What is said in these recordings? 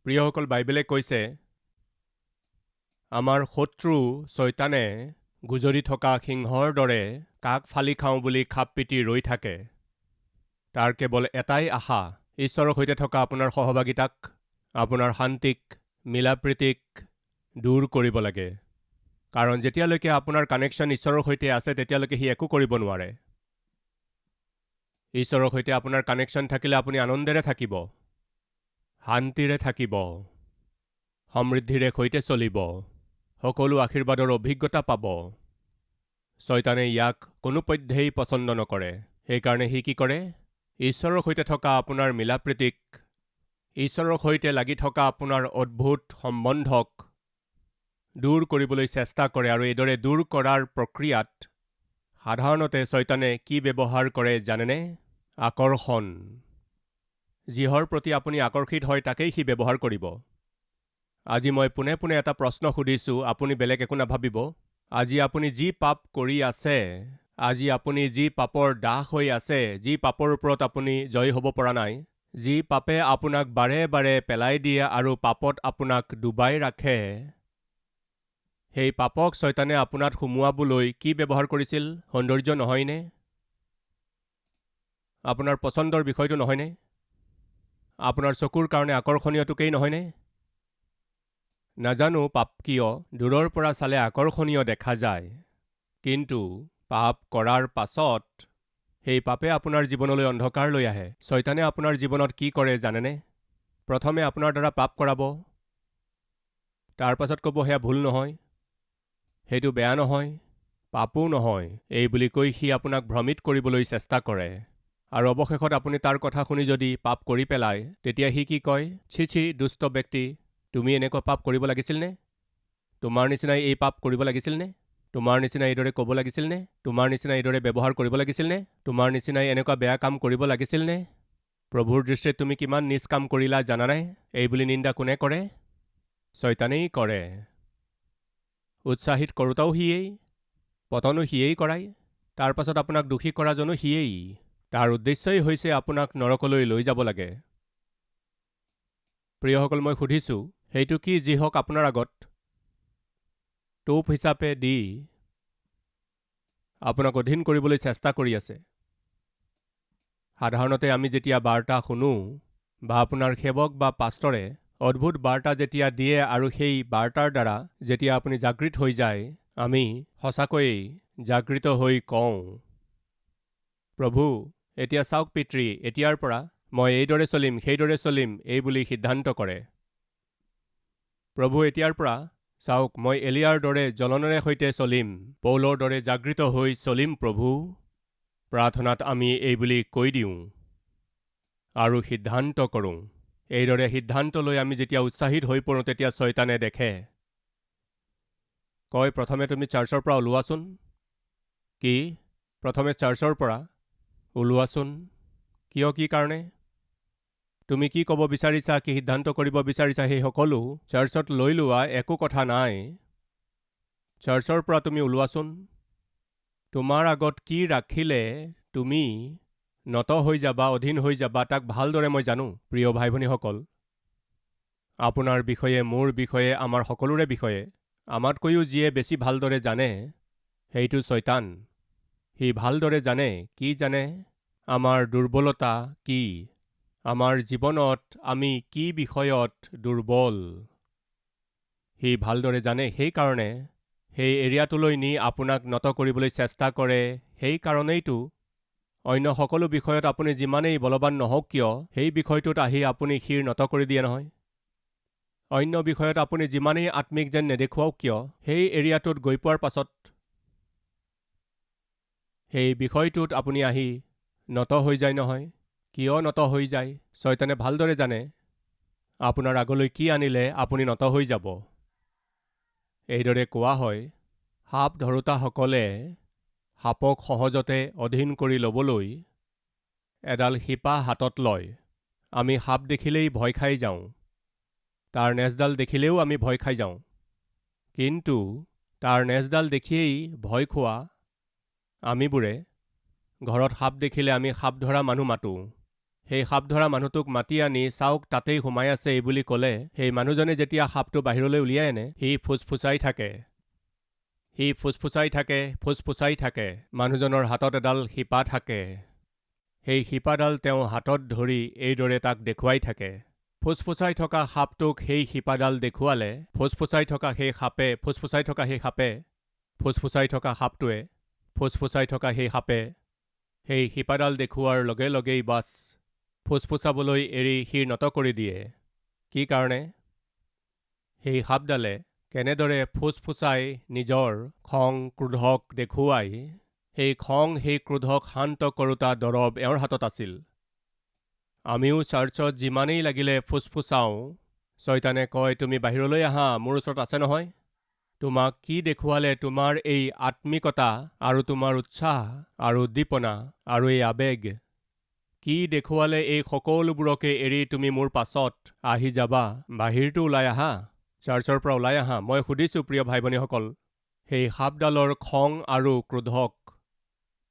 প্ৰিয়সকল, বাইবেলে কৈছে আমাৰ শত্ৰু ছয়তানে গুজৰি থকা সিংহৰ দৰে কাক ফালি খাওঁ বুলি খাপ পিটি ৰৈ থাকে। তাৰ কেৱল এটাই আশা, ঈশ্বৰৰ সৈতে থকা আপোনাৰ সহভাগিতাক, আপোনাৰ শান্তিক, মিলাপ্ৰীতিক দূৰ কৰিব লাগে। কাৰণ যেতিয়ালৈকে আপোনাৰ কানেকশ্যন ঈশ্বৰৰ সৈতে আছে তেতিয়ালৈকে সি একো কৰিব নোৱাৰে। ঈশ্বৰৰ সৈতে আপোনাৰ কানেকশ্যন থাকিলে আপুনি আনন্দেৰে থাকিব, শান্তিৰে থাকিব, সমৃদ্ধিৰে সৈতে চলিব, সকলো আশীৰ্বাদৰ অভিজ্ঞতা পাব। ছয়তানে ইয়াক কোনোপধ্যেই পচন্দ নকৰে। সেইকাৰণে সি কি কৰে? ঈশ্বৰৰ সৈতে থকা আপোনাৰ মিলাপ্ৰীতিক, ঈশ্বৰৰ সৈতে লাগি থকা আপোনাৰ অদ্ভুত সম্বন্ধক দূৰ কৰিবলৈ চেষ্টা কৰে। আৰু এইদৰে দূৰ কৰাৰ প্ৰক্ৰিয়াত সাধাৰণতে ছয়তানে কি ব্যৱহাৰ কৰে জানেনে? আকৰ্ষণ। যিহৰ প্ৰতি আপুনি আকৰ্ষিত হয় তাকেই সি ব্যৱহাৰ কৰিব। আজি মই পোনে পোনে এটা প্ৰশ্ন সুধিছোঁ, আপুনি বেলেগ একো নাভাবিব। আজি আপুনি যি পাপ কৰি আছে, আজি আপুনি যি পাপৰ দাস হৈ আছে, যি পাপৰ ওপৰত আপুনি জয় হ'ব পৰা নাই, যি পাপে আপোনাক বাৰে বাৰে পেলাই দিয়ে আৰু পাপত আপোনাক ডুবাই ৰাখে, সেই পাপক ছয়তানে আপোনাত সুমুৱাবলৈ কি ব্যৱহাৰ কৰিছিল? সৌন্দৰ্য নহয়নে? আপোনাৰ পচন্দৰ বিষয়টো নহয়নে? আপোনাৰ চকুৰ কাৰণে আকৰ্ষণীয়টোকেই নহয়নে? নাজানো পাপ কিয় দূৰৰ পৰা চালে আকৰ্ষণীয় দেখা যায়, কিন্তু পাপ কৰাৰ পাছত সেই পাপে আপোনাৰ জীৱনলৈ অন্ধকাৰ লৈ আহে। ছয়তানে আপোনাৰ জীৱনত কি কৰে জানেনে? প্ৰথমে আপোনাৰ দ্বাৰা পাপ কৰাব, তাৰ পাছত ক'ব সেয়া ভুল নহয়, সেইটো বেয়া নহয়, পাপো নহয়, এই বুলি কৈ সি আপোনাক ভ্ৰমিত কৰিবলৈ চেষ্টা কৰে। আৰু অৱশেষত আপুনি তাৰ কথা শুনি যদি পাপ কৰি পেলায়, তেতিয়া সি কি কয়? ছি ছি দুষ্ট ব্যক্তি, তুমি এনেকুৱা পাপ কৰিব লাগিছিলনে? তোমাৰ নিচিনাই এই পাপ কৰিব লাগিছিলনে? তোমাৰ নিচিনাই এইদৰে ক'ব লাগিছিলনে? তোমাৰ নিচিনাই এইদৰে ব্যৱহাৰ কৰিব লাগিছিলনে? তোমাৰ নিচিনাই এনেকুৱা বেয়া কাম কৰিব লাগিছিলনে? প্ৰভুৰ দৃষ্টিত তুমি কিমান নিজ কাম কৰিলা জানানে? এই বুলি নিন্দা কোনে কৰে? ছয়তানেই কৰে। উৎসাহিত কৰোতাও সিয়েই, পতনো সিয়েই কৰায়, তাৰ পাছত আপোনাক দোষী কৰাজনো সিয়েই। তাৰ উদ্দেশ্যই হৈছে আপোনাক নৰকলৈ লৈ যাব লাগে। প্ৰিয়সকল, মই সুধিছোঁ, সেইটো কি যি হওক আপোনাৰ আগত টোপ হিচাপে দি আপোনাক অধীন কৰিবলৈ চেষ্টা কৰি আছে? সাধাৰণতে আমি যেতিয়া বাৰ্তা শুনো বা আপোনাৰ সেৱক বা পাষ্টৰে অদ্ভুত বাৰ্তা যেতিয়া দিয়ে আৰু সেই বাৰ্তাৰ দ্বাৰা যেতিয়া আপুনি জাগৃত হৈ যায়, আমি সঁচাকৈয়ে জাগৃত হৈ কওঁ, প্ৰভু এতিয়া চাওক পিতৃ, এতিয়াৰ পৰা মই এইদৰে চলিম, সেইদৰে চলিম, এই বুলি সিদ্ধান্ত কৰে। প্ৰভু এতিয়াৰ পৰা চাওক মই এলিয়াৰ দৰে জ্বলনেৰে সৈতে চলিম, পৌলৰ দৰে জাগৃত হৈ চলিম প্ৰভু। প্ৰাৰ্থনাত আমি এই বুলি কৈ দিওঁ আৰু সিদ্ধান্ত কৰোঁ। এইদৰে সিদ্ধান্ত লৈ আমি যেতিয়া উৎসাহিত হৈ পৰোঁ তেতিয়া ছয়তানে দেখে, কয় প্ৰথমে তুমি চাৰ্চৰ পৰা ওলোৱাচোন। কি? প্ৰথমে চাৰ্চৰ পৰা ওলোৱাচোন। কিয়, কি কাৰণে? তুমি কি ক'ব বিচাৰিছা, কি সিদ্ধান্ত কৰিব বিচাৰিছা, সেই সকলো চাৰ্চত লৈ লোৱা, একো কথা নাই। চাৰ্চৰ পৰা তুমি ওলোৱাচোন। তোমাৰ আগত কি ৰাখিলে তুমি নত হৈ যাবা, অধীন হৈ যাবা, তাক ভালদৰে মই জানো। প্ৰিয় ভাই ভনীসকল, আপোনাৰ বিষয়ে, মোৰ বিষয়ে, আমাৰ সকলোৰে বিষয়ে আমাতকৈও যিয়ে বেছি ভালদৰে জানে সেইটো ছয়তান। সি ভালদৰে জানে। কি জানে? আমাৰ দুৰ্বলতা কি, আমাৰ জীৱনত আমি কি বিষয়ত দুৰ্বল, সি ভালদৰে জানে। সেইকাৰণে সেই এৰিয়াটোলৈ নি আপোনাক নত কৰিবলৈ চেষ্টা কৰে। সেই কাৰণেইতো অন্য সকলো বিষয়ত আপুনি যিমানেই বলৱান নহওক কিয়, সেই বিষয়টোত আহি আপুনি শিৰ নত কৰি দিয়ে নহয়। অন্য বিষয়ত আপুনি যিমানেই আত্মিক যেন নেদেখুৱাওক কিয়, সেই এৰিয়াটোত গৈ পোৱাৰ পাছত সেই বিষয়টোত আপুনি আহি নত হৈ যায় নহয়। কিয় নত হৈ যায়? ছয়তানে ভালদৰে জানে আপোনাৰ আগলৈ কি আনিলে আপুনি নত হৈ যাব। এইদৰে কোৱা হয়, সাপ ধৰোতাসকলে সাপক সহজতে অধীন কৰি ল'বলৈ এডাল শিপা হাতত লয়। আমি সাপ দেখিলেই ভয় খাই যাওঁ, তাৰ নেজডাল দেখিলেও আমি ভয় খাই যাওঁ। কিন্তু তাৰ নেজডাল দেখিয়েই ভয় খোৱা আমিবোৰে ঘৰত সাপ দেখিলে আমি সাপ ধৰা মানুহ মাতোঁ। সেই সাপ ধৰা মানুহটোক মাতি আনি চাওক তাতেই সোমাই আছে এই বুলি ক'লে সেই মানুহজনে যেতিয়া সাপটো বাহিৰলৈ উলিয়াই আনে সি ফুচফুচাই থাকে। সি ফুচফুচাই থাকে, ফুচফুচাই থাকে। মানুহজনৰ হাতত এডাল শিপা থাকে। সেই শিপাডাল তেওঁ হাতত ধৰি এইদৰে তাক দেখুৱাই থাকে। ফুচফুচাই থকা সাপটোক সেই শিপাডাল দেখুৱালে ফুচফুচাই থকা সেই সাপে ফুচফুচাই থকা সাপটোৱে ফুচফুচাই থকা সেই সাপে সেই শিপাডাল দেখুওৱাৰ লগে লগেই বাছ ফুচফুচাবলৈ এৰি শিৰ নত কৰি দিয়ে। কি কাৰণে? সেই সাপডালে কেনেদৰে ফুচফুচাই নিজৰ খং ক্ৰোধক দেখুৱাই সেই খং সেই ক্ৰোধক শান্ত কৰোতা দৰৱ এওঁৰ হাতত আছিল। আমিও চাৰ্চত যিমানেই লাগিলে ফুচফুচাওঁ শয়তানে কয় তুমি বাহিৰলৈ আহা, মোৰ ওচৰত আছে নহয়। তোমাক কি দেখুৱালে তোমাৰ এই আত্মিকতা আৰু তোমাৰ উৎসাহ আৰু উদ্দীপনা আৰু এই আৱেগ, কি দেখুৱালে এই সকলোবোৰকে এৰি তুমি মোৰ পাছত আহি যাবা? বাহিৰটো ওলাই আহা, চাৰ্চৰ পৰা ওলাই আহা। মই সুধিছোঁ প্ৰিয় ভাই ভনীসকল, সেই সাপডালৰ খং আৰু ক্ৰোধক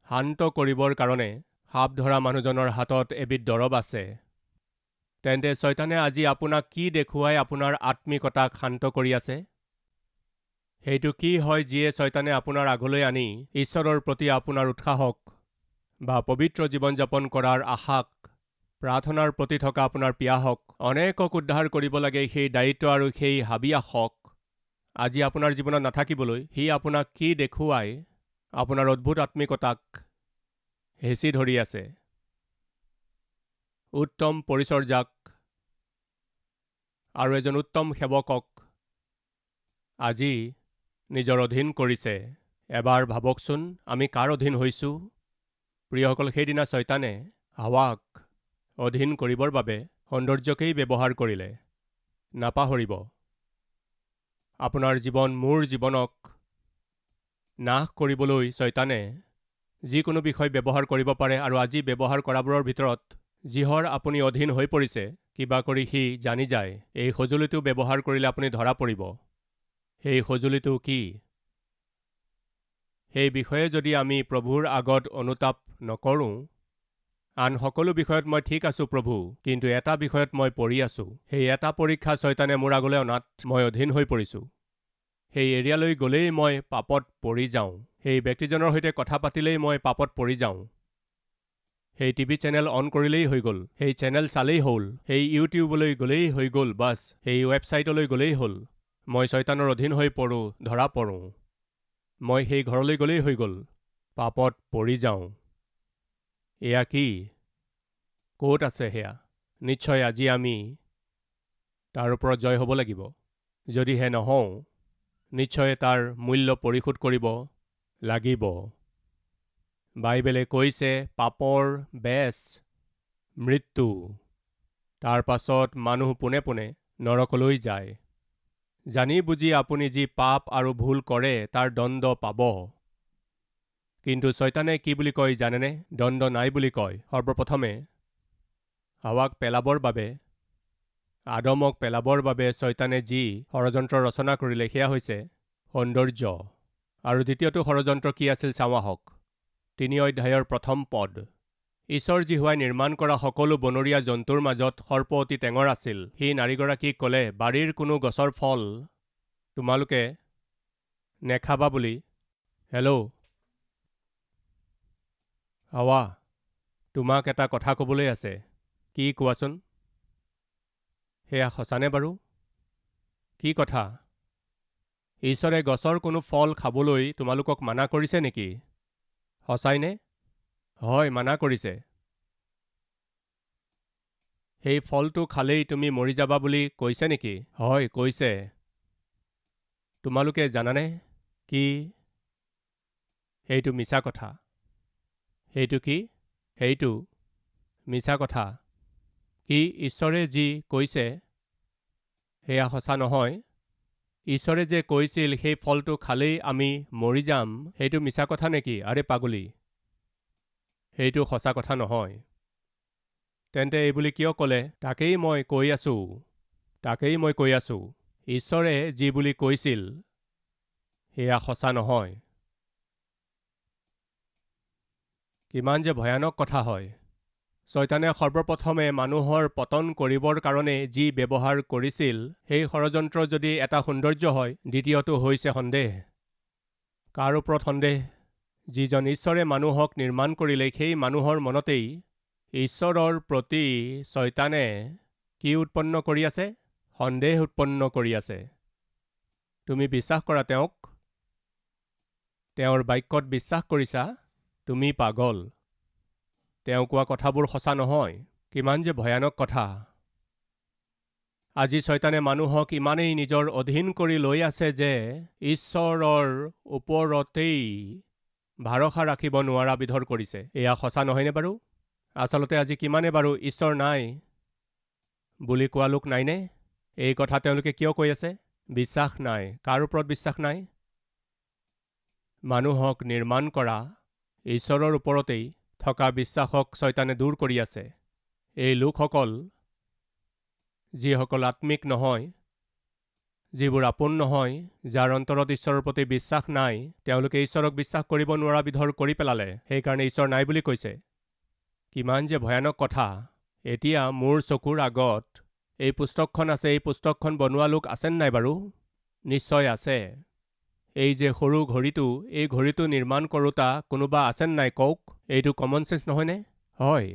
শান্ত কৰিবৰ কাৰণে সাপ ধৰা মানুহজনৰ হাতত এবিধ দৰৱ আছে। তেন্তে শয়তানে আজি আপোনাক কি দেখুৱাই আপোনাৰ আত্মিকতাক শান্ত কৰি আছে? সেইটো কি হয় যিয়ে শয়তানে আপোনাৰ আগলৈ আনি ঈশ্বৰৰ প্ৰতি আপোনাৰ উৎসাহক বা পবিত্ৰ জীৱন যাপন কৰাৰ আশাক, প্ৰাৰ্থনাৰ প্ৰতি থকা আপোনাৰ পিয়াহক, অনেকক উদ্ধাৰ কৰিব লাগে সেই দায়িত্ব আৰু সেই হাবিয়াসক আজি আপোনাৰ জীৱনত নাথাকিবলৈ সি আপোনাক কি দেখুৱাই আপোনাৰ অদ্ভুত আত্মিকতাক হেঁচি ধৰি আছে? উত্তম পৰিচৰ্যাক আৰু এজন উত্তম সেৱকক আজি নিজৰ অধীন কৰিছে। এবাৰ ভাবকচোন আমি কাৰ অধীন হৈছোঁ? প্ৰিয়সকল, সেইদিনা শয়তানে হাৱাক অধীন কৰিবৰ বাবে সৌন্দৰ্যকেই ব্যৱহাৰ কৰিলে। নাপাহৰিব, আপোনাৰ জীৱন, মোৰ জীৱনক নাশ কৰিবলৈ শয়তানে যিকোনো বিষয় ব্যৱহাৰ কৰিব পাৰে আৰু আজি ব্যৱহাৰ কৰাবোৰৰ ভিতৰত যিহৰ আপুনি অধীন হৈ পৰিছে, কিবা কৰি সি জানি যায়। এই সঁজুলিটো ব্যৱহাৰ কৰিলে আপুনি ধৰা পৰিব। সেই সঁজুলিটো কি? সেই বিষয়ে যদি আমি প্ৰভুৰ আগত অনুতাপ নকৰোঁ, আন সকলো বিষয়ত মই ঠিক আছোঁ প্ৰভু, কিন্তু এটা বিষয়ত মই পৰি আছোঁ। সেই এটা পৰীক্ষা শয়তানে মোৰ আগলৈ অনাত মই অধীন হৈ পৰিছোঁ। সেই এৰিয়ালৈ গ'লেই মই পাপত পৰি যাওঁ। সেই ব্যক্তিজনৰ সৈতে কথা পাতিলেই মই পাপত পৰি যাওঁ। সেই টিভি চেনেল অন কৰিলেই হৈ গ'ল, সেই চেনেল চালেই হ'ল, সেই ইউটিউবলৈ গ'লেই হৈ গ'ল, বাছ সেই ৱেবছাইটলৈ গ'লেই হ'ল। মই শয়তানৰ অধীন হৈ পৰোঁ, ধৰা পৰোঁ। মই সেই ঘৰলৈ গ'লেই হৈ গ'ল, পাপত পৰি যাওঁ। এয়া কি? ক'ত আছে সেয়া? নিশ্চয় আজি আমি তাৰ ওপৰত জয় হ'ব লাগিব। যদিহে নহওঁ, নিশ্চয় তাৰ মূল্য পৰিশোধ কৰিব লাগিব। বাইবেলে কৈছে পাপৰ বেচ মৃত্যু। তাৰ পাছত মানুহ পোনে পোনে নৰকলৈ যায়। জানি বুজি আপুনি যি পাপ আৰু ভুল কৰে তাৰ দণ্ড পাব। কিন্তু শয়তানে কি বুলি কয় জানেনে? দণ্ড নাই বুলি কয়। সৰ্বপ্ৰথমে হাৱাক পেলাবৰ বাবে, আদমক পেলাবৰ বাবে শয়তানে যি ষড়যন্ত্ৰ ৰচনা কৰিলে সেয়া হৈছে সৌন্দৰ্য। আৰু দ্বিতীয়টো ষড়যন্ত্ৰ কি আছিল চাওঁ আহক। ৩ অধ্যায়ৰ ১ম পদ। ঈশ্বৰ জিহুৱাই নিৰ্মাণ কৰা সকলো বনৰীয়া জন্তুৰ মাজত সৰ্প অতি টেঙৰ আছিল। সি নাৰীগৰাকীক ক'লে, বাৰীৰ কোনো গছৰ ফল তোমালোকে নেখাবা বুলি। হেল্ল' হাৱা, তোমাক এটা কথা ক'বলৈ আছে। কি কোৱাচোন? সেয়া সঁচানে বাৰু? কি কথা? ঈশ্বৰে গছৰ কোনো ফল খাবলৈ তোমালোকক মানা কৰিছে নেকি? সঁচাইনে? হয়, মানা কৰিছে। সেই ফলটো খালেই তুমি মৰি যাবা বুলি কৈছে নেকি? হয়, কৈছে। তোমালোকে জানানে কি সেইটো মিছা কথা? সেইটো কি? সেইটো মিছা কথা। কি ঈশ্বৰে যি কৈছে সেয়া সঁচা নহয়? ঈশ্বৰে যে কৈছিল সেই ফলটো খালেই আমি মৰি যাম, সেইটো মিছা কথা নেকি? আৰে পাগলী, সেইটো সঁচা কথা নহয়। তেন্তে এইবুলি কিয় ক'লে? তাকেই মই কৈ আছোঁ। ঈশ্বৰে যি বুলি কৈছিল সেয়া সঁচা নহয়। কিমান যে ভয়ানক কথা হয়। ছয়তানে সৰ্বপ্ৰথমে মানুহৰ পতন কৰিবৰ কাৰণে যি ব্যৱহাৰ কৰিছিল, সেই ষড়যন্ত্ৰ যদি এটা সৌন্দৰ্য হয়, দ্বিতীয়টো হৈছে সন্দেহ। কাৰ ওপৰত সন্দেহ? যিজন ঈশ্বৰে মানুহক নিৰ্মাণ কৰিলে, সেই মানুহৰ মনতেই ঈশ্বৰৰ প্ৰতি ছয়তানে কি উৎপন্ন কৰি আছে? সন্দেহ উৎপন্ন কৰি আছে। তুমি বিশ্বাস কৰা তেওঁক? তেওঁৰ বাক্যত বিশ্বাস কৰিছা? তুমি পাগল। তেওঁ কোৱা কথাবোৰ সঁচা নহয়। কিমান যে ভয়ানক কথা। আজি ছয়তানে মানুহক ইমানেই নিজৰ অধীন কৰি লৈ আছে যে ঈশ্বৰৰ ওপৰতেই ভৰসা ৰাখিব নোৱাৰা বিধৰ কৰিছে। এয়া সঁচা নহয়নে বাৰু? আচলতে আজি কিমানে বাৰু ঈশ্বৰ নাই বুলি কোৱা লোক নাইনে? এই কথা তেওঁলোকে কিয় কৈ আছে? বিশ্বাস নাই। কাৰ ওপৰত বিশ্বাস নাই? মানুহক নিৰ্মাণ কৰা ঈশ্বৰৰ ওপৰতেই থকা বিশ্বাসক ছয়তানে দূৰ কৰি আছে। এই লোকসকল, যিসকল আত্মিক নহয়, যিবোৰ আপোন নহয়, যাৰ অন্তৰত ঈশ্বৰৰ প্ৰতি বিশ্বাস নাই, তেওঁলোকে ঈশ্বৰক বিশ্বাস কৰিব নোৱাৰা বিধৰ কৰি পেলালে। সেইকাৰণে ঈশ্বৰ নাই বুলি কৈছে। কিমান যে ভয়ানক কথা। এতিয়া মোৰ চকুৰ আগত এই পুস্তকখন আছে। এই পুস্তকখন বনোৱা লোক আছেন নাই বাৰু? নিশ্চয় আছে। এই যে সৰু ঘড়ীটো, এই ঘড়ীটো নিৰ্মাণ কৰোঁতা কোনোবা আছেন নাই কওক? এইটো কমন চেঞ্চ নহয়নে? হয়।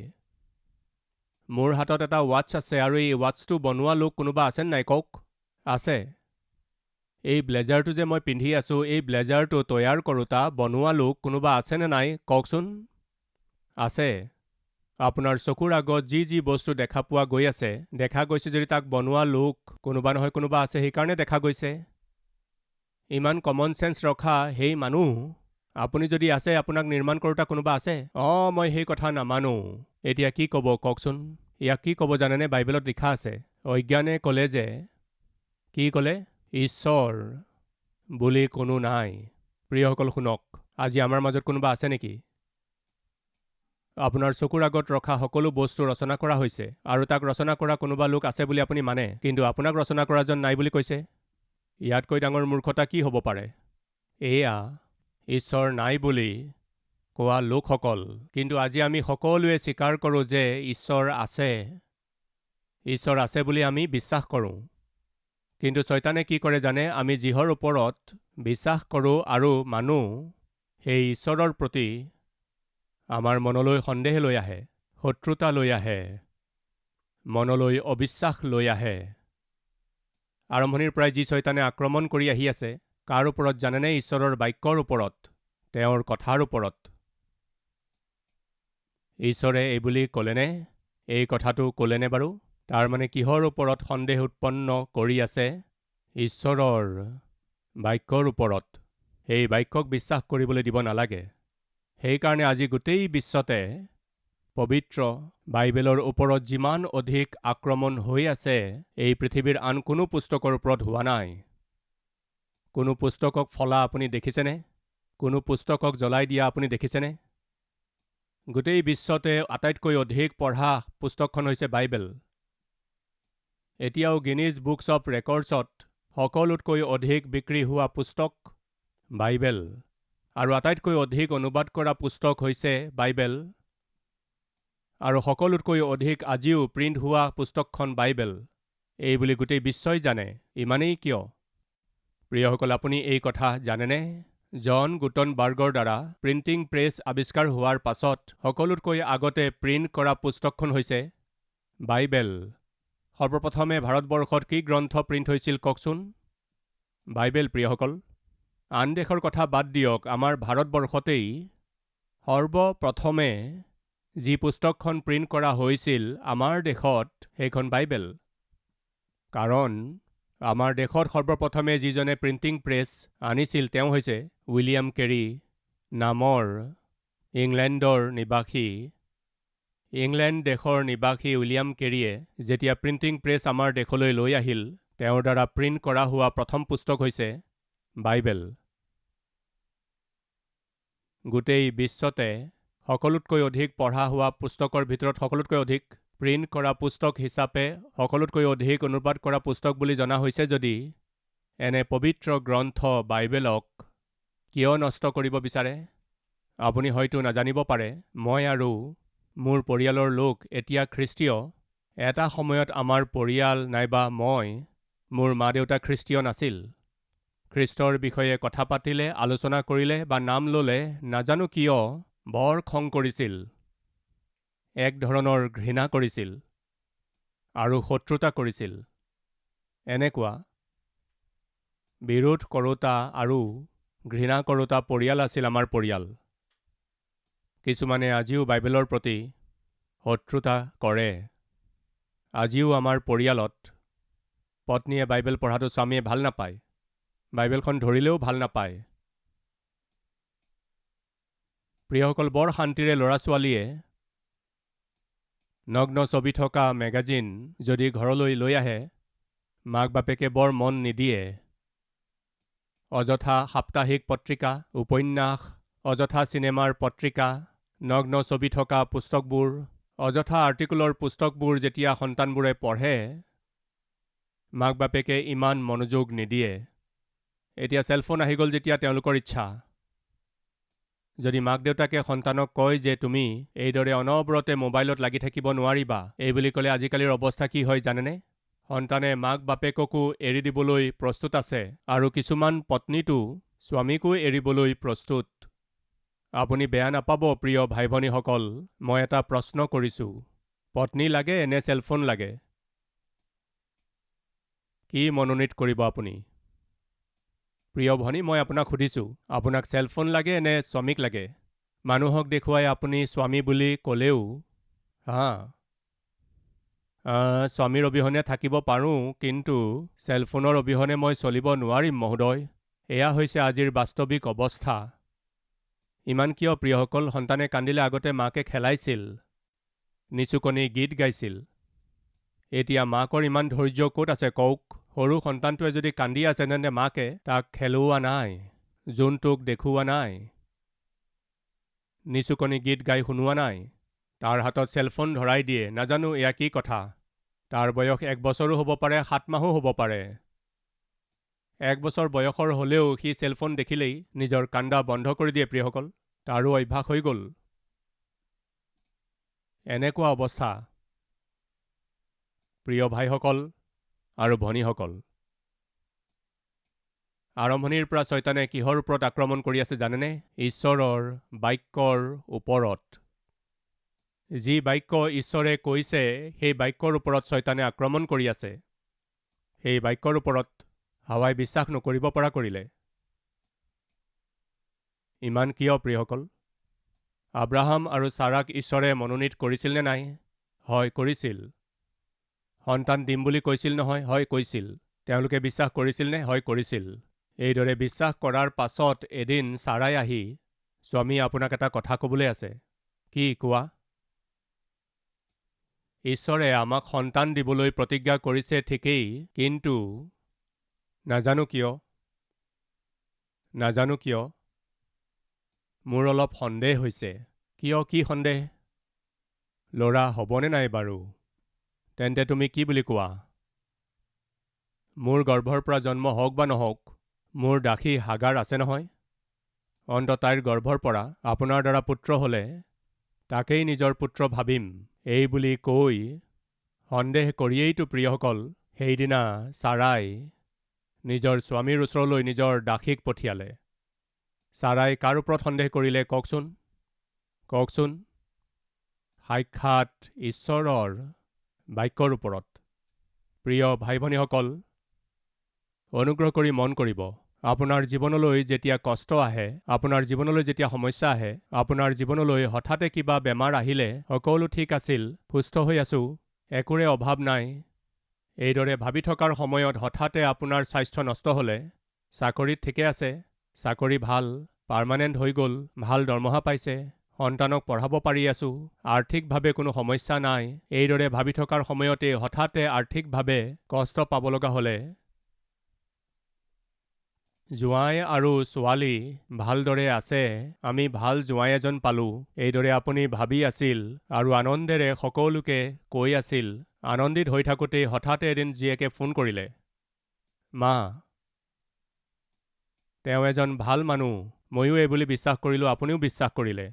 মোৰ হাতত এটা ৱাটছ আছে আৰু এই ৱাটছটো বনোৱা লোক কোনোবা আছেন নাই কওক? আছে। এই ব্লেজাৰটো যে মই পিন্ধি আছোঁ, এই ব্লেজাৰটো তৈয়াৰ কৰোঁতা বনোৱা লোক কোনোবা আছেনে নাই কওকচোন? আছে। আপোনাৰ চকুৰ আগত যি যি বস্তু দেখা পোৱা গৈ আছে, দেখা গৈছে যদি তাক বনোৱা লোক কোনোবা নহয় কোনোবা আছে, সেইকাৰণে দেখা গৈছে। ইমান কমন চেঞ্চ ৰখা সেই মানুহ, আপুনি যদি আছে, আপোনাক নিৰ্মাণ কৰোঁতা কোনোবা আছে? মই সেই কথা নামানো। এতিয়া কি ক'ব কওকচোন? ইয়াক কি ক'ব জানেনে? বাইবেলত লিখা আছে, অজ্ঞানে ক'লে যে, কি ক'লে? ঈশ্বৰ বুলি কোনো নাই। প্ৰিয়সকল শুনক, আজি আমাৰ মাজত কোনোবা আছে নেকি? আপোনাৰ চকুৰ আগত ৰখা সকলো বস্তু ৰচনা কৰা হৈছে আৰু তাক ৰচনা কৰা কোনোবা লোক আছে বুলি আপুনি মানে, কিন্তু আপোনাক ৰচনা কৰাজন নাই বুলি কৈছে। ইয়াতকৈ ডাঙৰ মূৰ্খতা কি হ'ব পাৰে? এয়া ঈশ্বৰ নাই বুলি কোৱা লোকসকল। কিন্তু আজি আমি সকলোৱে স্বীকাৰ কৰোঁ যে ঈশ্বৰ আছে। ঈশ্বৰ আছে বুলি আমি বিশ্বাস কৰোঁ। কিন্তু ছয়তানে কি কৰে জানে? আমি যিহৰ ওপৰত বিশ্বাস কৰোঁ আৰু মানো, সেই ঈশ্বৰৰ প্ৰতি আমাৰ মনলৈ সন্দেহ লৈ আহে, শত্ৰুতা লৈ আহে, মনলৈ অবিশ্বাস লৈ আহে। আৰম্ভণিৰ পৰাই যি ছয়তানে আক্ৰমণ কৰি আহি আছে, কাৰ ওপৰত জানেনে? ঈশ্বৰৰ বাক্যৰ ওপৰত, তেওঁৰ কথাৰ ওপৰত। ঈশ্বৰে এইবুলি ক'লেনে? এই কথাটো ক'লেনে বাৰু? তাৰ মানে কিহৰ ওপৰত সন্দেহ উৎপন্ন কৰি আছে? ঈশ্বৰৰ বাক্যৰ ওপৰত। সেই বাক্যক বিশ্বাস কৰিবলৈ দিব নালাগে। সেইকাৰণে আজি গোটেই বিশ্বতে পবিত্ৰ বাইবেলৰ ওপৰত যিমান অধিক আক্ৰমণ হৈ আছে, এই পৃথিৱীৰ আন কোনো পুস্তকৰ ওপৰত হোৱা নাই। কোনো পুস্তকক ফলা আপুনি দেখিছেনে? কোনো পুস্তকক জ্বলাই দিয়া আপুনি দেখিছেনে? গোটেই বিশ্বতে আটাইতকৈ অধিক পঢ়া পুস্তকখন হৈছে বাইবেল। এতিয়াও গিনিজ বুকছ অৱ ৰেকৰ্ডছত সকলোতকৈ অধিক বিক্ৰী হোৱা পুস্তক বাইবেল। আৰু আটাইতকৈ অধিক অনুবাদ কৰা পুস্তক হৈছে বাইবেল। আৰু সকলোতকৈ অধিক আজিও প্ৰিণ্ট হোৱা পুস্তকখন বাইবেল। এই বুলি গোটেই বিশ্বই জানে। ইমানেই কিয়? প্ৰিয়সকল, আপুনি এই কথা জানেনে? জন গুটনবাৰ্গৰ দ্বাৰা প্ৰিণ্টিং প্ৰেছ আৱিষ্কাৰ হোৱাৰ পাছত সকলোতকৈ আগতে প্ৰিণ্ট কৰা পুস্তকখন হৈছে বাইবেল। সৰ্বপ্ৰথমে ভাৰতবৰ্ষত কি গ্ৰন্থ প্ৰিণ্ট হৈছিল কওকচোন? বাইবেল। প্ৰিয়সকল, আন দেশৰ কথা বাদ দিয়ক, আমাৰ ভাৰতবৰ্ষতেই সৰ্বপ্ৰথমে যি পুস্তকখন প্ৰিণ্ট কৰা হৈছিল আমাৰ দেশত, সেইখন বাইবেল। কাৰণ আমাৰ দেশত সৰ্বপ্ৰথমে যিজনে প্ৰিণ্টিং প্ৰেছ আনিছিল, তেওঁ হৈছে উইলিয়াম কেৰী নামৰ ইংলেণ্ডৰ নিবাসী। ইংলেণ্ড দেশৰ নিবাসী উইলিয়াম কেৰীয়ে যেতিয়া প্ৰিণ্টিং প্ৰেছ আমাৰ দেশলৈ লৈ আহিল, তেওঁৰ দ্বাৰা প্ৰিণ্ট কৰা হোৱা প্ৰথম পুস্তক হৈছে বাইবেল। গোটেই বিশ্বতে সকলোতকৈ অধিক পঢ়া হোৱা পুস্তকৰ ভিতৰত সকলোতকৈ অধিক প্ৰিণ্ট কৰা পুস্তক হিচাপে সকলোতকৈ অধিক অনুবাদ কৰা পুস্তক বুলি জনা হৈছে যদি, এনে পবিত্ৰ গ্ৰন্থ বাইবেলক কিয় নষ্ট কৰিব বিচাৰে? আপুনি হয়তো নাজানিব পাৰে, মই আৰু মোৰ পৰিয়ালৰ লোক এতিয়া খ্ৰীষ্টীয়। এটা সময়ত আমাৰ পৰিয়াল নাইবা মই, মোৰ মা দেউতা খ্ৰীষ্টীয় নাছিল। খ্ৰীষ্টৰ বিষয়ে কথা পাতিলে, আলোচনা কৰিলে বা নাম ল'লে নাজানো কিয় বৰ খং কৰিছিল, এক ধৰণৰ ঘৃণা কৰিছিল আৰু শত্ৰুতা কৰিছিল। এনেকুৱা বিৰোধ কৰোঁতা আৰু ঘৃণা কৰোঁতা পৰিয়াল আছিল আমাৰ পৰিয়াল। কিছুমানে আজিও বাইবেলৰ প্ৰতি শত্ৰুতা কৰে। আজিও আমাৰ পৰিয়ালত পত্নীয়ে বাইবেল পঢ়াটো স্বামীয়ে ভাল নাপায়, বাইবেলখন ধৰিলেও ভাল নাপায়। প্ৰিয়সকল, বৰ শান্তিৰে ল'ৰা ছোৱালীয়ে নগ্ন ছবি থকা মেগাজিন যদি ঘৰলৈ লৈ আহে, মাক বাপেকে বৰ মন নিদিয়ে। অযথা সাপ্তাহিক পত্ৰিকা, উপন্যাস, অযথা চিনেমাৰ পত্ৰিকা, নগ্ন ছবি থকা পুস্তকবোৰ, অযথা আৰ্টিকুলৰ পুস্তকবোৰ যেতিয়া সন্তানবোৰে পঢ়ে, মাক বাপেকে ইমান মনোযোগ নিদিয়ে। এতিয়া চেলফোন আহি গ'ল যেতিয়া তেওঁলোকৰ ইচ্ছা। যদি মাক দেউতাকে সন্তানক কয় যে তুমি এইদৰে অনবৰতে মোবাইলত লাগি থাকিব নোৱাৰিবা, এই বুলি ক'লে আজিকালিৰ অৱস্থা কি হয় জানেনে? সন্তানে মাক বাপেককো এৰি দিবলৈ প্ৰস্তুত আছে আৰু কিছুমান পত্নীটো স্বামীকো এৰিবলৈ প্ৰস্তুত। আপুনি বেয়া নাপাব প্ৰিয় ভাই ভনীসকল, মই এটা প্ৰশ্ন কৰিছোঁ, পত্নী লাগে নে চেলফোন লাগে? কি মনোনীত কৰিব আপুনি? প্ৰিয় ভনী, মই আপোনাক সুধিছোঁ, আপোনাক চেলফোন লাগে নে স্বামীক লাগে? মানুহক দেখুৱাই আপুনি স্বামী বুলি ক'লেও স্বামীৰ অবিহনে থাকিব পাৰোঁ, কিন্তু চেলফোনৰ অবিহনে মই চলিব নোৱাৰিম মহোদয়। এয়া হৈছে আজিৰ বাস্তৱিক অৱস্থা। ইমান কিয় প্ৰিয়সকল? সন্তানে কান্দিলে আগতে মাকে খেলাইছিল, নিচুকনি গীত গাইছিল। এতিয়া মাকৰ ইমান ধৈৰ্য ক'ত আছে কওক? সৰু সন্তানটোৱে যদি কান্দি আছে তেন্তে মাকে তাক খেলোৱা নাই, জোনটোক দেখুওৱা নাই, নিচুকনি গীত গাই শুনোৱা নাই, তাৰ হাতত চেলফোন ধৰাই দিয়ে। নাজানো এয়া কি কথা। তাৰ বয়স 1 বছৰো হ'ব পাৰে, 7 মাহো হ'ব পাৰে। 1 বছৰ বয়সৰ হ'লেও সি চেলফোন দেখিলেই নিজৰ কান্দা বন্ধ কৰি দিয়ে প্ৰিয়সকল। তাৰো অভ্যাস হৈ গ'ল। এনেকুৱা অৱস্থা। প্ৰিয় ভাইসকল আৰু ভনীসকল, আৰম্ভণিৰ পৰা শয়তানে কিহৰ ওপৰত আক্ৰমণ কৰি আছে জানেনে? ঈশ্বৰৰ বাক্যৰ ওপৰত। যি বাক্য ঈশ্বৰে কৈছে সেই বাক্যৰ ওপৰত শয়তানে আক্ৰমণ কৰি আছে। সেই বাক্যৰ ওপৰত হাৱাই বিশ্বাস নকৰিব পৰা কৰিলে। ইমান কিয় প্ৰিয়সকল? আব্ৰাহাম আৰু ছাৰাক ঈশ্বৰে মনোনীত কৰিছিল নে নাই? হয়, কৰিছিল। সন্তান দিম বুলি কৈছিল নহয়? হয়, কৈছিল। তেওঁলোকে বিশ্বাস কৰিছিল নে? হয়, কৰিছিল। এইদৰে বিশ্বাস কৰাৰ পাছত এদিন ছাৰাই আহি, স্বামী আপোনাক এটা কথা ক'বলৈ আছে। কি কোৱা? ঈশ্বৰে আমাক সন্তান দিবলৈ প্ৰতিজ্ঞা কৰিছে ঠিকেই, কিন্তু নাজানো কিয় মোৰ অলপ সন্দেহ হৈছে। কিয়? কি সন্দেহ? ল'ৰা হ'বনে নাই বাৰু? তেন্তে তুমি কি বুলি কোৱা? মোৰ গৰ্ভৰ পৰা জন্ম হওক বা নহওক, মোৰ দাসী হাগাৰ আছে নহয়। তাইৰ গৰ্ভৰ পৰা আপোনাৰ দ্বাৰা পুত্ৰ হ'লে তাকেই নিজৰ পুত্ৰ ভাবিম, এই বুলি কৈ সন্দেহ কৰিয়েইতো প্ৰিয়সকল সেইদিনা ছাৰাই নিজৰ স্বামীৰ ওচৰলৈ নিজৰ দাসীক পঠিয়ালে। ছাৰাই কাৰ ওপৰত সন্দেহ কৰিলে কওকচোন? সাক্ষাৎ ঈশ্বৰৰ বাক্যৰ ওপৰত। প্ৰিয় ভাই ভনীসকল, অনুগ্ৰহ কৰি মন কৰিব, আপোনাৰ জীৱনলৈ যেতিয়া কষ্ট আহে, আপোনাৰ জীৱনলৈ যেতিয়া সমস্যা আহে, আপোনাৰ জীৱনলৈ হঠাতে কিবা বেমাৰ আহিলে, সকলো ঠিক আছিল, সুস্থ হৈ আছোঁ, একোৰে অভাৱ নাই, এইদৰে ভাবি থকাৰ সময়ত হঠাতে আপোনাৰ স্বাস্থ্য নষ্ট হ'লে, চাকৰিত ঠিকে আছে, চাকৰি ভাল, পাৰ্মানেণ্ট হৈ গ'ল, ভাল দৰমহা পাইছে, সন্তানক পঢ়াব পাৰি আছোঁ, আৰ্থিকভাৱে কোনো সমস্যা নাই, এইদৰে ভাবি থকাৰ সময়তে হঠাতে আৰ্থিকভাৱে কষ্ট পাব লগা হ'লে, জোঁৱাই আৰু ছোৱালী ভালদৰে আছে, আমি ভাল জোঁৱাই এজন পালোঁ, এইদৰে আপুনি ভাবি আছিল আৰু আনন্দেৰে সকলোকে কৈ আছিল। আনন্দিত হৈ থাকোঁতেই হঠাতে এদিন জীয়েকে ফোন কৰিলে, মা, তেওঁ এজন ভাল মানুহ, ময়ো এই বুলি বিশ্বাস কৰিলোঁ, আপুনিও বিশ্বাস কৰিলে,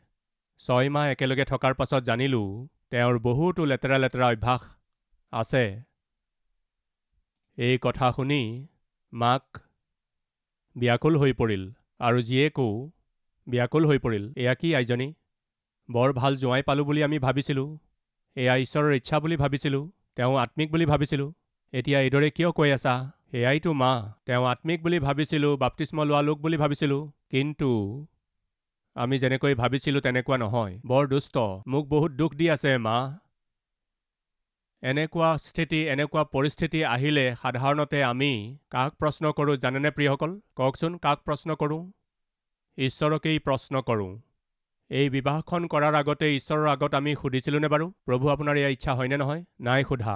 6 মাহ একেলগে থকাৰ পাছত জানিলোঁ তেওঁৰ বহুতো লেতেৰা লেতেৰা অভ্যাস আছে। এই কথা শুনি মাক ব্যাকুল হৈ পৰিল আৰু জীয়েকো ব্যাকুল হৈ পৰিল। এয়া কি আইজনী, বৰ ভাল জোঁৱাই পালোঁ বুলি আমি ভাবিছিলোঁ, এয়া ঈশ্বৰৰ ইচ্ছা বুলি ভাবিছিলোঁ, তেওঁ আত্মিক বুলি ভাবিছিলোঁ, এতিয়া এইদৰে কিয় কৈ আছা? এয়াইতো মা, তেওঁ আত্মিক বুলি ভাবিছিলোঁ, বাপ্তিস্ম লোৱা লোক বুলি ভাবিছিলোঁ, কিন্তু আমি যেনেকৈ ভাবিছিলোঁ তেনেকুৱা নহয়, বৰ দুষ্ট, মোক বহুত দুখ দি আছে মা। এনেকুৱা স্থিতি, এনেকুৱা পৰিস্থিতি আহিলে সাধাৰণতে আমি কাক প্ৰশ্ন কৰোঁ জানেনে প্ৰিয়সকল? কওকচোন, কাক প্ৰশ্ন কৰোঁ? ঈশ্বৰকেই প্ৰশ্ন কৰোঁ। এই বিবাহখন কৰাৰ আগতে ঈশ্বৰৰ আগত আমি সুধিছিলোঁনে বাৰু, প্ৰভু আপোনাৰ এয়া ইচ্ছা হয়নে নহয়? নাই সোধা।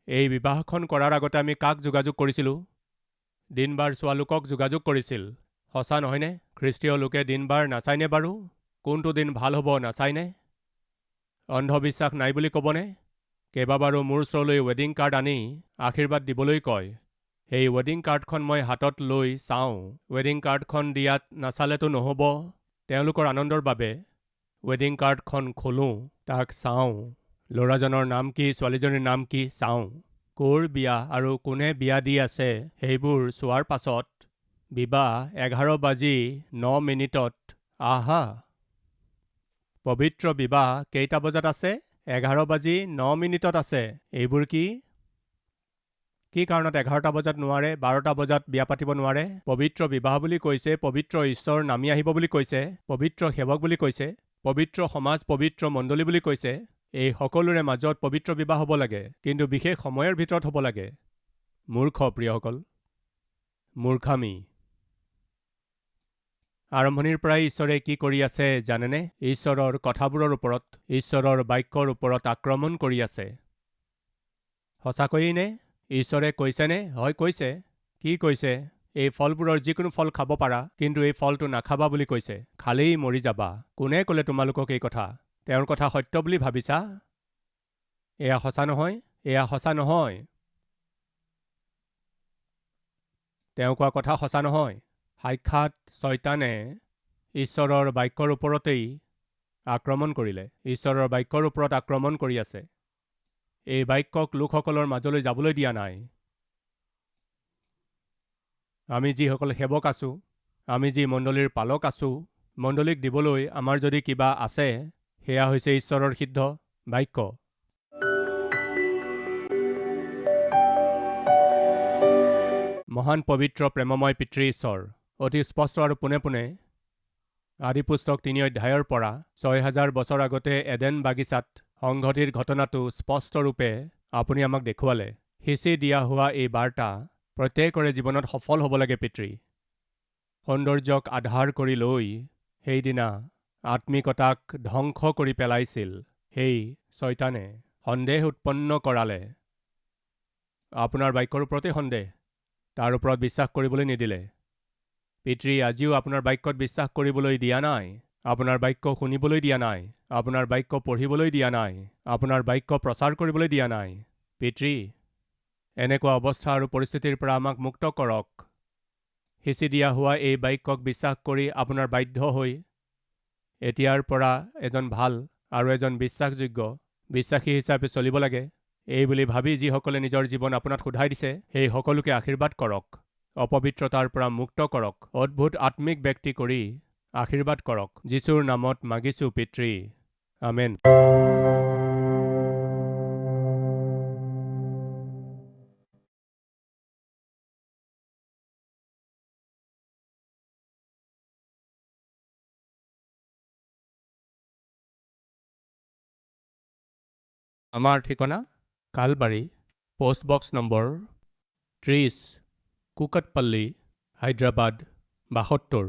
এই বিবাহখন কৰাৰ আগতে আমি কাক যোগাযোগ কৰিছিলোঁ? দিন বাৰ চোৱা লোকক যোগাযোগ কৰিছিল, সঁচা নহয়নে? খ্ৰীষ্টীয় লোকে দিন বাৰ নাচায়নে বাৰু? কোনটো দিন ভাল হ'ব নাচায়নে? অন্ধবিশ্বাস নাই বুলি ক'বনে? কেইবাবাৰো মোৰ ওচৰলৈ ৱেডিং কাৰ্ড আনি আশীৰ্বাদ দিবলৈ কয়। সেই ৱেডিং কাৰ্ডখন মই হাতত লৈ চাওঁ, ৱেডিং কাৰ্ডখন দিয়াত নাচালেতো নহ'ব। তেওঁলোকৰ আনন্দৰ বাবে ৱেডিং কাৰ্ডখন খোলোঁ, তাক চাওঁ, ল'ৰাজনৰ নাম কি, ছোৱালীজনীৰ নাম কি চাওঁ, ক'ৰ বিয়া আৰু কোনে বিয়া দি আছে সেইবোৰ চোৱাৰ পাছত বিবাহ 11:09 আহা, পবিত্ৰ বিবাহ কেইটা বজাত আছে? 11:09 আছে। এইবোৰ কি? কি কাৰণত 11টা বজাত নোৱাৰে, 12টা বজাত বিয়া পাতিব নোৱাৰে? পবিত্ৰ বিবাহ বুলি কৈছে, পবিত্ৰ ঈশ্বৰ নামি আহিব বুলি কৈছে, পবিত্ৰ সেৱক বুলি কৈছে, পবিত্ৰ সমাজ, পবিত্ৰ মণ্ডলী বুলি কৈছে। এই সকলোৰে মাজত পবিত্ৰ বিবাহ হ'ব লাগে, কিন্তু বিশেষ সময়ৰ ভিতৰত হ'ব লাগে। মূৰ্খ প্ৰিয়সকল, মূৰ্খামি। আৰম্ভণিৰ পৰাই ঈশ্বৰে কি কৰি আছে জানেনে? ঈশ্বৰৰ কথাবোৰৰ ওপৰত, ঈশ্বৰৰ বাক্যৰ ওপৰত আক্ৰমণ কৰি আছে। সঁচাকৈয়ে নে? ঈশ্বৰে কৈছেনে? হয় কৈছে। কি কৈছে? এই ফলবোৰৰ যিকোনো ফল খাব পাৰা, কিন্তু এই ফলটো নাখাবা বুলি কৈছে, খালেই মৰি যাবা। কোনে ক'লে তোমালোকক এই কথা? তেওঁৰ কথা সত্য বুলি ভাবিছা? এয়া সঁচা নহয়, এয়া সঁচা নহয়। তেওঁ কোৱা কথা সঁচা নহয়। সাক্ষাৎ ছয়তানে ঈশ্বৰৰ বাক্যৰ ওপৰতেই আক্ৰমণ কৰিলে, ঈশ্বৰৰ বাক্যৰ ওপৰত আক্ৰমণ কৰি আছে। এই বাক্যক লোকসকলৰ মাজলৈ যাবলৈ দিয়া নাই। আমি যিসকল সেৱক আছোঁ, আমি যি মণ্ডলীৰ পালক আছোঁ, মণ্ডলীক দিবলৈ আমাৰ যদি কিবা আছে, সেয়া হৈছে ঈশ্বৰৰ সিদ্ধ বাক্য। মহান পবিত্ৰ প্ৰেমময় পিতৃ ঈশ্বৰ, অতি স্পষ্ট আৰু পোনে পোনে আদিপুস্তক 3 অধ্যায়ৰ পৰা 6000 বছৰ আগতে এডেন বাগিচাত সংঘটিত ঘটনাটো স্পষ্টৰূপে আপুনি আমাক দেখুৱালে। সিঁচি দিয়া হোৱা এই বাৰ্তা প্ৰত্যেকৰে জীৱনত সফল হ'ব লাগে পিতৃ। সৌন্দৰ্যক আধাৰ কৰি লৈ সেইদিনা আত্মিকতাক ধ্বংস কৰি পেলাইছিল সেই ছয়তানে, সন্দেহ উৎপন্ন কৰালে। আপোনাৰ বাক্যৰ ওপৰতে সন্দেহ, তাৰ ওপৰত বিশ্বাস কৰিবলৈ নিদিলে। পিতৃ, আজিও আপোনাৰ বাক্যত বিশ্বাস কৰিবলৈ দিয়া নাই, আপোনাৰ বাক্য শুনিবলৈ দিয়া নাই, আপোনাৰ বাক্য পঢ়িবলৈ দিয়া নাই, আপোনাৰ বাক্য প্ৰচাৰ কৰিবলৈ দিয়া নাই। পিতৃ, এনেকুৱা অৱস্থা আৰু পৰিস্থিতিৰ পৰা আমাক মুক্ত কৰক। সিঁচি দিয়া হোৱা এই বাক্যক বিশ্বাস কৰি আপোনাৰ বাধ্য হৈ এতিয়াৰ পৰা এজন ভাল আৰু এজন বিশ্বাসযোগ্য বিশ্বাসী হিচাপে চলিব লাগে, এই বুলি ভাবি যিসকলে নিজৰ জীৱন আপোনাক সোধাই দিছে, সেই সকলোকে আশীৰ্বাদ কৰক, অপবিত্ৰতাৰ পৰা মুক্ত কৰক, অদ্ভুত আত্মিক ব্যক্তি কৰি আশীৰ্বাদ কৰক। যীশুৰ নামত মাগিছোঁ পিতৃ, আমেন। আমাৰ ঠিকনা কালবাৰী, পোষ্টবক্স নম্বৰ 30, কুকটপল্লী, হায়দৰাবাদ 72।